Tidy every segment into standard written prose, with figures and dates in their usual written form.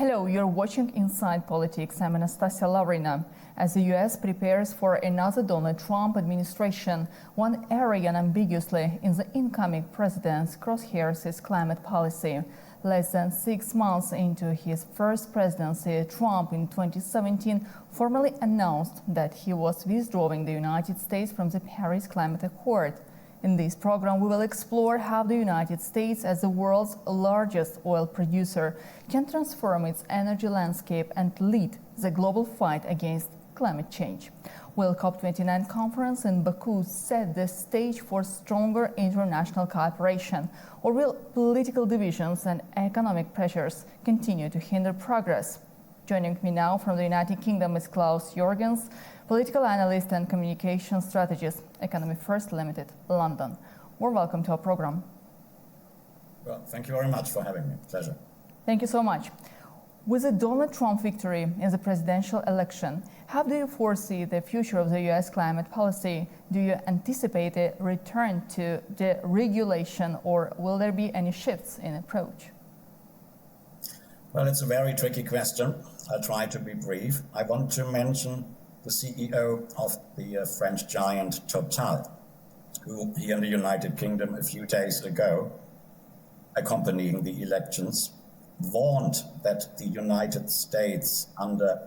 Hello, you're watching Inside Politics. I'm Anastasia Lavrina. As the US prepares for another Donald Trump administration, one area unambiguously in the incoming president's crosshairs is climate policy. Less than 6 months into his first presidency, Trump in 2017 formally announced that he was withdrawing the United States from the Paris Climate Accord. In this program, we will explore how the United States, as the world's largest oil producer, can transform its energy landscape and lead the global fight against climate change. Will COP29 conference in Baku set the stage for stronger international cooperation, or will political divisions and economic pressures continue to hinder progress? Joining me now from the United Kingdom is Klaus Jorgens, political analyst and communication strategist, Economy First Limited, London. Welcome to our program. Well, thank you very much for having me. Pleasure. Thank you so much. With the Donald Trump victory in the presidential election, how do you foresee the future of the US climate policy? Do you anticipate a return to deregulation, or will there be any shifts in approach? Well, it's a very tricky question. I'll try to be brief. I want to mention the CEO of the French giant Total, who here in the United Kingdom a few days ago, accompanying the elections, warned that the United States,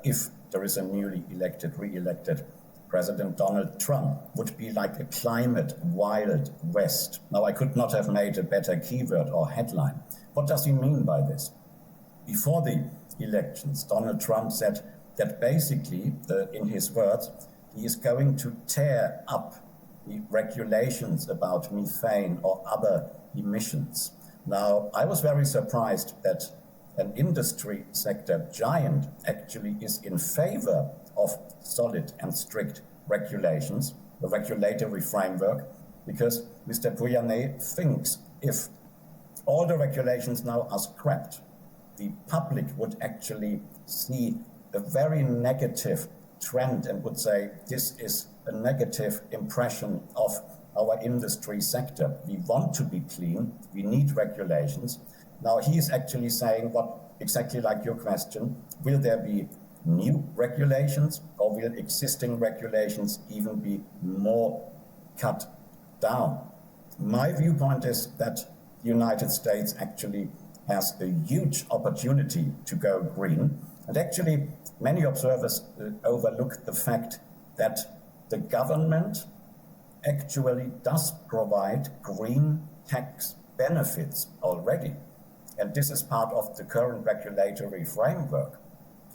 if there is a newly re-elected President Donald Trump, would be like a climate Wild West. Now, I could not have made a better keyword or headline. What does he mean by this? Before the elections, Donald Trump said that basically, in his words, he is going to tear up the regulations about methane or other emissions. Now, I was very surprised that an industry sector giant actually is in favor of solid and strict regulations, the regulatory framework, because Mr. Poacher thinks if all the regulations now are scrapped, the public would actually see a very negative trend and would say this is a negative impression of our industry sector. We want to be clean, we need regulations. Now he is actually saying what exactly like your question, will there be new regulations or will existing regulations even be more cut down? My viewpoint is that the United States actually has a huge opportunity to go green. And actually, many observers overlook the fact that the government actually does provide green tax benefits already. And this is part of the current regulatory framework.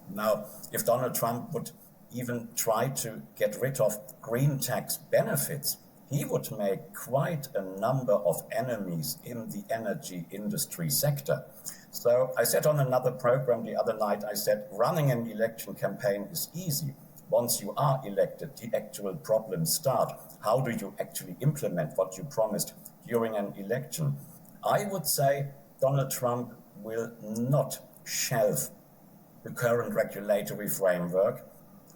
Now, if Donald Trump would even try to get rid of green tax benefits, he would make quite a number of enemies in the energy industry sector. So I said on another program the other night, I said, running an election campaign is easy. Once you are elected, the actual problems start. How do you actually implement what you promised during an election? I would say Donald Trump will not shelve the current regulatory framework.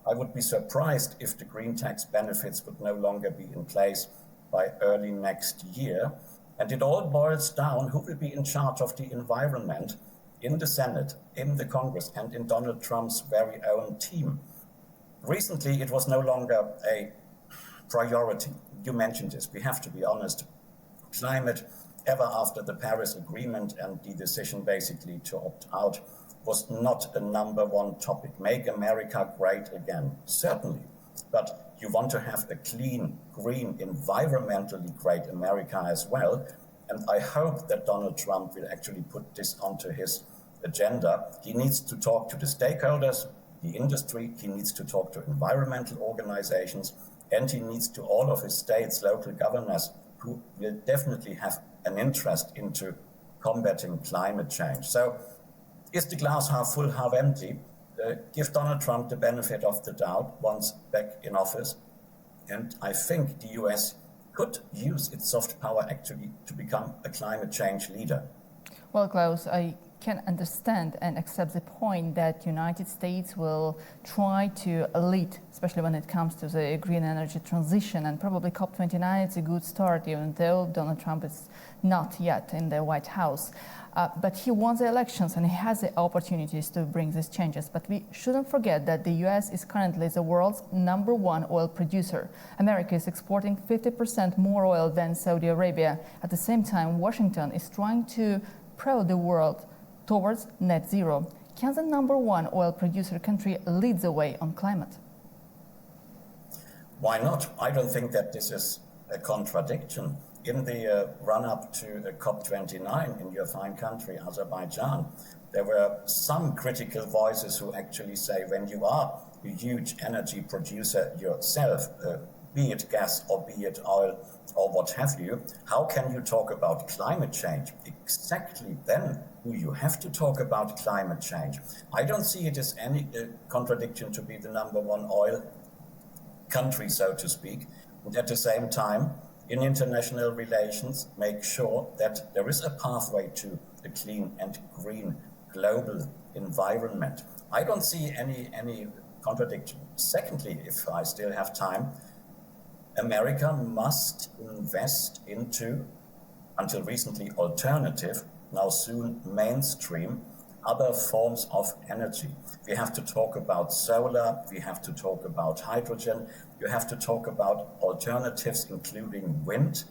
I would be surprised if the green tax benefits would no longer be in place by early next year. And it all boils down who will be in charge of the environment in the Senate, in the Congress, and in Donald Trump's very own team. Recently, it was no longer a priority. You mentioned this. We have to be honest. Climate, ever after the Paris Agreement and the decision basically to opt out, was not a number one topic. Make America great again, certainly. But you want to have a clean, green, environmentally great America as well. And I hope that Donald Trump will actually put this onto his agenda. He needs to talk to the stakeholders, the industry, he needs to talk to environmental organizations, and he needs to all of his states, local governors, who will definitely have an interest into combating climate change. So, is the glass half full, half empty? Give Donald Trump the benefit of the doubt once back in office. And I think the US could use its soft power actually to become a climate change leader. Well, Klaus, I can understand and accept the point that United States will try to lead, especially when it comes to the green energy transition, and probably COP29 is a good start, even though Donald Trump is not yet in the White House. But he won the elections and he has the opportunities to bring these changes. But we shouldn't forget that the US is currently the world's #1 oil producer. America is exporting 50% more oil than Saudi Arabia. At the same time, Washington is trying to propel the world towards net zero. Can the #1 oil producer country lead the way on climate? Why not? I don't think that this is a contradiction. In the run-up to COP29 in your fine country, Azerbaijan, there were some critical voices who actually say when you are a huge energy producer yourself, be it gas or be it oil or what have you, how can you talk about climate change? Exactly then do you have to talk about climate change. I don't see it as any contradiction to be the #1 oil country, so to speak, and at the same time, in international relations, make sure that there is a pathway to a clean and green global environment. I don't see any contradiction. Secondly, if I still have time, America must invest into, until recently alternative, now soon mainstream, other forms of energy. We have to talk about solar, we have to talk about hydrogen, you have to talk about alternatives including wind.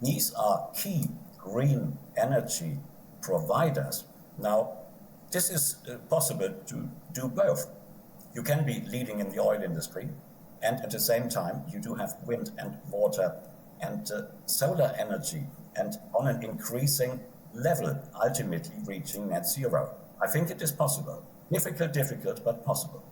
These are key green energy providers. Now, this is possible to do both. You can be leading in the oil industry, and at the same time, you do have wind and water and solar energy, and on an increasing level, ultimately reaching net zero. I think it is possible. Difficult, but possible.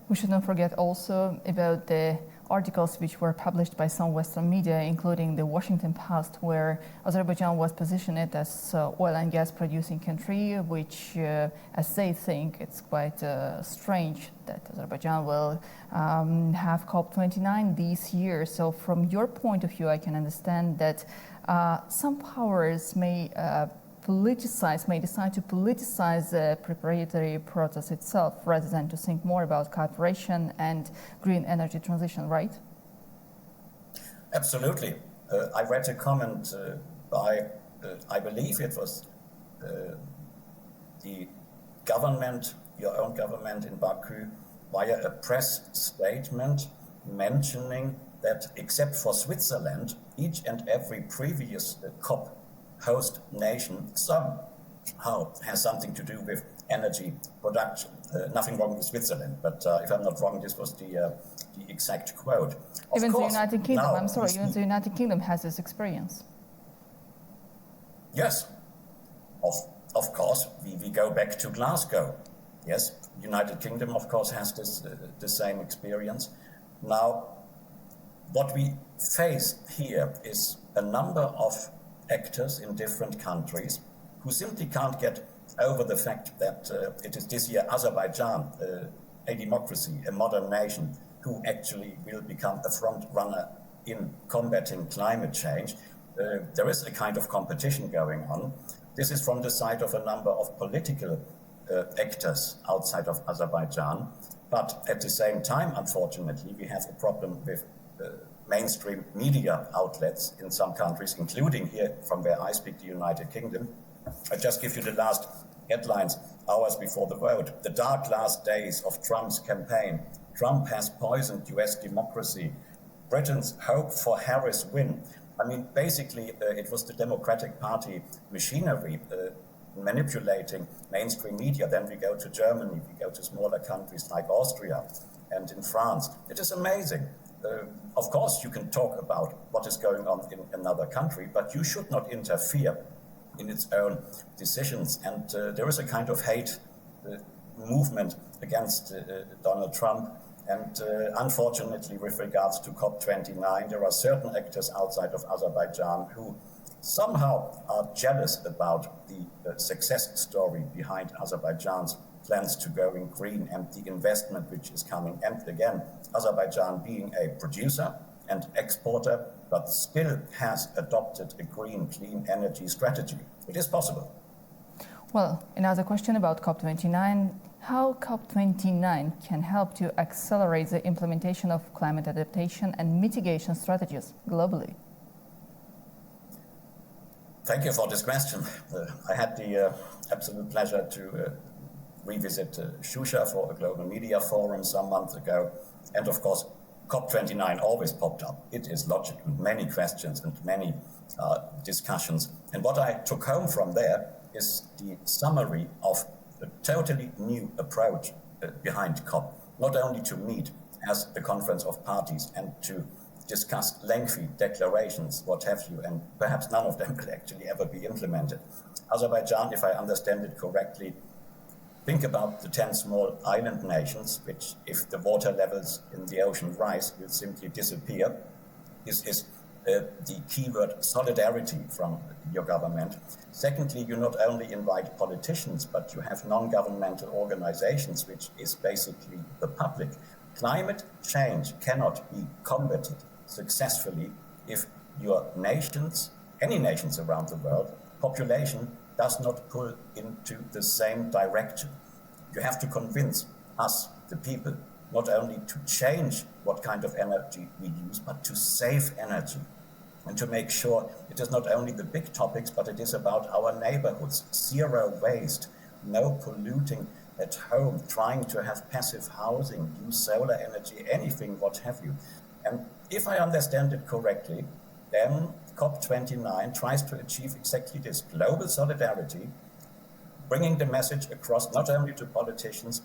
We should not forget also about the articles which were published by some Western media, including the Washington Post, where Azerbaijan was positioned as oil and gas producing country, which, as they think, it's quite strange that Azerbaijan will have COP29 this year. So from your point of view, I can understand that some powers may decide to politicize the preparatory process itself rather than to think more about cooperation and green energy transition, right? Absolutely. I read a comment by, I believe it was the government, your own government in Baku, via a press statement mentioning that except for Switzerland, each and every previous COP host nation somehow has something to do with energy production. Nothing wrong with Switzerland, but if I'm not wrong, this was the exact quote. Even the United Kingdom, even the United Kingdom has this experience. Yes, of course, we go back to Glasgow. Yes, United Kingdom, of course, has this the same experience. Now, what we face here is a number of actors in different countries who simply can't get over the fact that it is this year Azerbaijan, a democracy, a modern nation, who actually will become a front runner in combating climate change. There is a kind of competition going on. This is from the side of a number of political actors outside of Azerbaijan. But at the same time, unfortunately, we have a problem with mainstream media outlets in some countries, including here from where I speak, the United Kingdom. I just give you the last headlines hours before the vote. The dark last days of Trump's campaign. Trump has poisoned US democracy. Britain's hope for Harris win. I mean, basically, it was the Democratic Party machinery manipulating mainstream media. Then we go to Germany, we go to smaller countries like Austria and in France. It is amazing. Of course, you can talk about what is going on in another country, but you should not interfere in its own decisions. And there is a kind of hate movement against Donald Trump. And unfortunately, with regards to COP29, there are certain actors outside of Azerbaijan who somehow are jealous about the success story behind Azerbaijan's plans to going green and the investment which is coming. And again, Azerbaijan being a producer and exporter, but still has adopted a green, clean energy strategy. It is possible. Well, another question about COP29. How COP29 can help to accelerate the implementation of climate adaptation and mitigation strategies globally? Thank you for this question. I had the absolute pleasure to revisit Shusha for a global media forum some months ago. And of course, COP29 always popped up. It is logical, many questions and many discussions. And what I took home from there is the summary of a totally new approach behind COP, not only to meet as a conference of parties and to discuss lengthy declarations, what have you, and perhaps none of them will actually ever be implemented. Azerbaijan, if I understand it correctly, think about the 10 small island nations, which, if the water levels in the ocean rise, will simply disappear. This is the keyword solidarity from your government. Secondly, you not only invite politicians, but you have non-governmental organizations, which is basically the public. Climate change cannot be combated successfully if your nations, any nations around the world, population does not pull into the same direction. You have to convince us, the people, not only to change what kind of energy we use, but to save energy and to make sure it is not only the big topics, but it is about our neighborhoods, zero waste, no polluting at home, trying to have passive housing, use solar energy, anything, what have you. And if I understand it correctly, then COP29 tries to achieve exactly this, global solidarity, bringing the message across not only to politicians,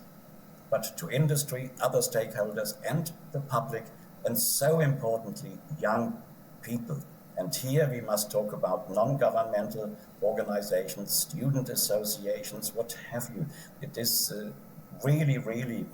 but to industry, other stakeholders, and the public, and so importantly, young people. And here we must talk about non-governmental organizations, student associations, what have you. It is really, really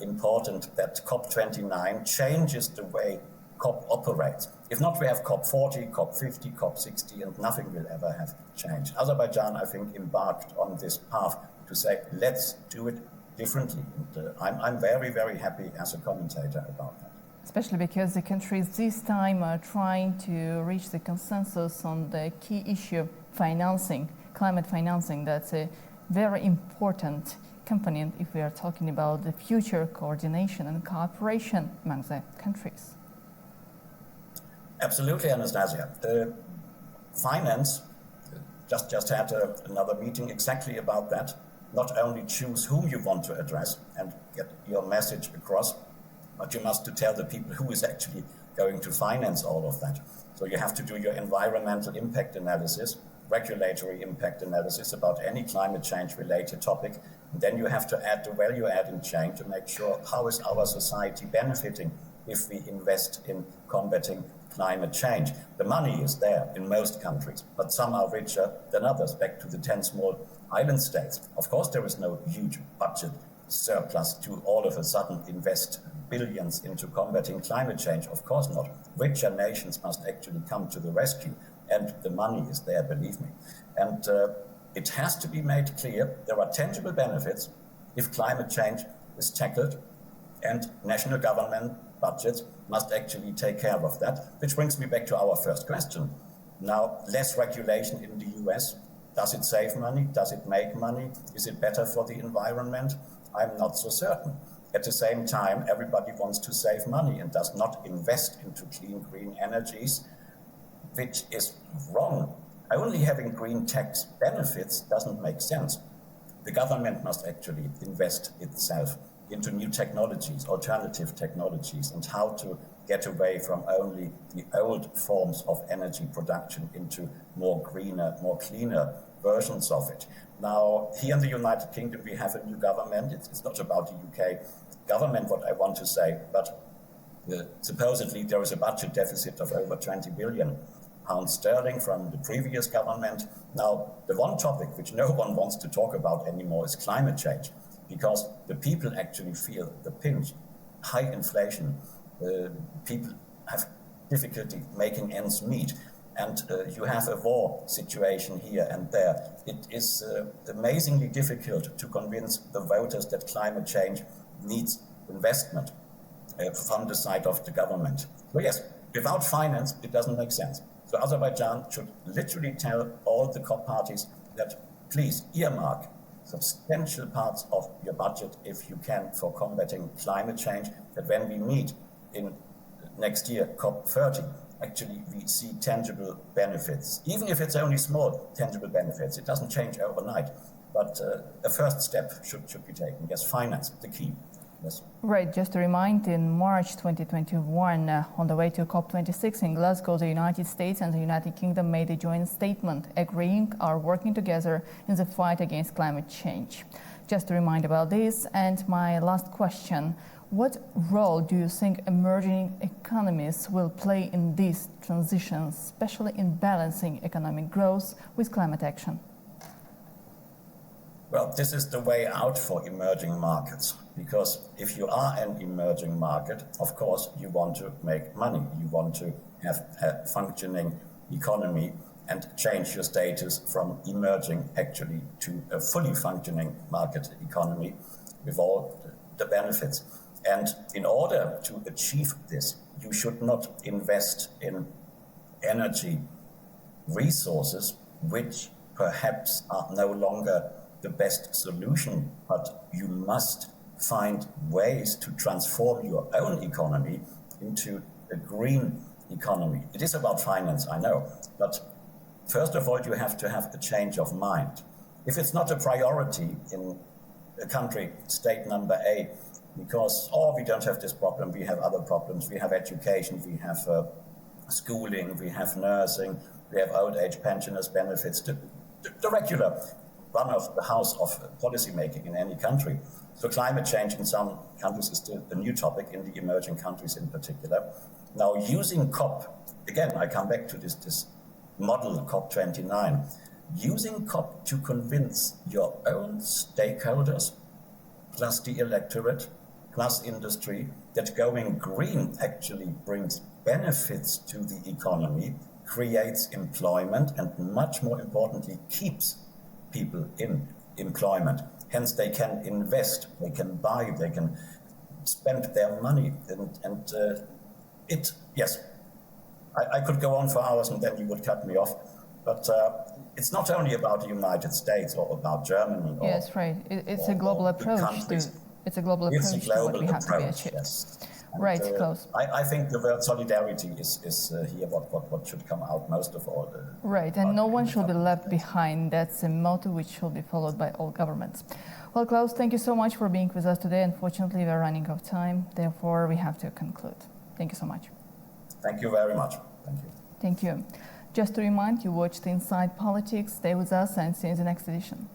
important that COP29 changes the way COP operates. If not, we have COP40, COP50, COP60, and nothing will ever have changed. Azerbaijan, I think, embarked on this path to say, let's do it differently. And I'm very, very happy as a commentator about that. Especially because the countries this time are trying to reach the consensus on the key issue, financing, climate financing. That's a very important component if we are talking about the future coordination and cooperation among the countries. Absolutely, Anastasia. Finance just had another meeting exactly about that. Not only choose whom you want to address and get your message across, but you must tell the people who is actually going to finance all of that. So you have to do your environmental impact analysis, regulatory impact analysis about any climate change related topic. And then you have to add the value adding chain to make sure how is our society benefiting if we invest in combating climate change. The money is there in most countries, but some are richer than others. Back to the 10 small island states. Of course, there is no huge budget surplus to all of a sudden invest billions into combating climate change. Of course not. Richer nations must actually come to the rescue, and the money is there, believe me. And it has to be made clear there are tangible benefits if climate change is tackled, and national government budgets must actually take care of that, which brings me back to our first question. Now, less regulation in the US, does it save money? Does it make money? Is it better for the environment? I'm not so certain. At the same time, everybody wants to save money and does not invest into clean, green energies, which is wrong. Only having green tax benefits doesn't make sense. The government must actually invest itself into new technologies, alternative technologies, and how to get away from only the old forms of energy production into more greener, more cleaner versions of it. Now, here in the United Kingdom, we have a new government. It's not about the UK government, what I want to say, but supposedly there is a budget deficit of over 20 billion pounds sterling from the previous government. Now, the one topic which no one wants to talk about anymore is climate change, because the people actually feel the pinch. High inflation, people have difficulty making ends meet, and you have a war situation here and there. It is amazingly difficult to convince the voters that climate change needs investment from the side of the government. So yes, without finance, it doesn't make sense. So Azerbaijan should literally tell all the COP parties that please earmark substantial parts of your budget, if you can, for combating climate change, that when we meet in next year, COP30, actually we see tangible benefits. Even if it's only small tangible benefits, it doesn't change overnight. But a first step should be taken. Yes, finance, the key. Yes. Right, just to remind, in March 2021, on the way to COP26 in Glasgow, the United States and the United Kingdom made a joint statement agreeing are working together in the fight against climate change. Just to remind about this, and my last question, what role do you think emerging economies will play in these transitions, especially in balancing economic growth with climate action? Well, this is the way out for emerging markets, because if you are an emerging market, of course, you want to make money. You want to have a functioning economy and change your status from emerging actually to a fully functioning market economy with all the benefits. And in order to achieve this, you should not invest in energy resources which perhaps are no longer the best solution, but you must find ways to transform your own economy into a green economy. It is about finance, I know, but first of all, you have to have a change of mind. If it's not a priority in a country, state number A, because, we don't have this problem, we have other problems, we have education, we have schooling, we have nursing, we have old age pensioners' benefits, the regular run of the house of policy making in any country. So climate change in some countries is still a new topic, in the emerging countries in particular. Now, using COP, again, I come back to this model COP29, using COP to convince your own stakeholders, plus the electorate, plus industry, that going green actually brings benefits to the economy, creates employment, and much more importantly, keeps people in employment. Hence, they can invest, they can buy, they can spend their money. Yes, I could go on for hours and then you would cut me off. But it's not only about the United States or about Germany. Yes, right. It's a global approach. It's a global approach to what we have to be achieved. Yes. And, right, Klaus. I think the word solidarity is here what should come out most of all. Right, and no one should be left behind. That's a motto which should be followed by all governments. Well, Klaus, thank you so much for being with us today. Unfortunately, we're running out of time. Therefore, we have to conclude. Thank you so much. Thank you very much. Thank you. Thank you. Just to remind you, watched Inside Politics. Stay with us and see you in the next edition.